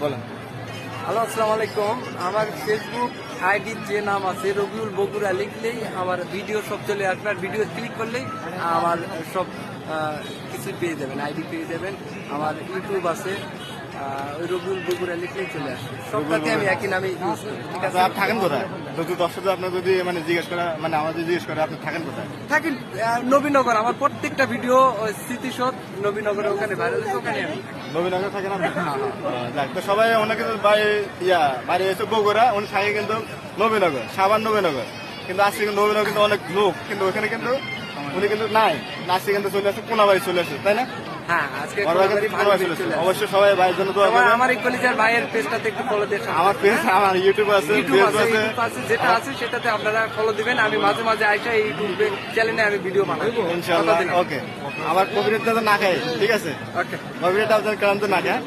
বলেন। হ্যালো, আসসালামু আলাইকুম। আমার ফেসবুক আইডির যে নাম আছে রবিউল বগুড়া লিখলেই আমার ভিডিও সব চলে আসবে, আর ভিডিও ক্লিক করলেই আমার সব কিছু পেয়ে যাবেন, আইডি পেয়ে যাবেন। আমার ইউটিউব আছে, ওই রবিউল বগুড়া লিখলেই চলে আসবে। সবটাতে আমি একই নামে ইউজ করি। ঠিক আছে, আপনি থাকেন কোথায়? যদি দর্শক আপনার যদি মানে জিজ্ঞেস করে, মানে আমাদের জিজ্ঞেস করে আপনি থাকেন কোথায়? থাকি নবীনগর। আমার প্রত্যেকটা ভিডিও স্মৃতিসৌধ নবীনগরে, ওখানে ভাইরাল আছে, ওখানে আমি নবীনগর থাকেন আপনি? যাক, তো সবাই অনেক কিন্তু বাড়ি এসে বগুড়া, উনি থাকে কিন্তু নবীনগর, সাবান নবীনগর। কিন্তু আজকে কিন্তু নবীনগর কিন্তু অনেক লোক, কিন্তু ওখানে কিন্তু উনি কিন্তু নাই, আজকে কিন্তু চলে আসছে কোনাবাড়ি চলে আসছে, তাই না? হ্যাঁ, আজকে অবশ্যই সবাই ভাইয়ের জন্য দোয়া করবেন। আমার এই কলিজার ভাইয়ের পেজটাতে একটু ফলো দিয়ে, আমার পেজ, আমার ইউটিউব আছে, ইউটিউব আছে, যেটা আছে সেটাতে আপনারা ফলো দিবেন। আমি মাঝে মাঝে আইসা এই ইউটিউবে চ্যানেলে আমি ভিডিও বানাবো ইনশাআল্লাহ। ওকে, আমার কবিরের তো না খাই, ঠিক আছে? ওকে, কবিরের আপনার কারণ তো না খায়।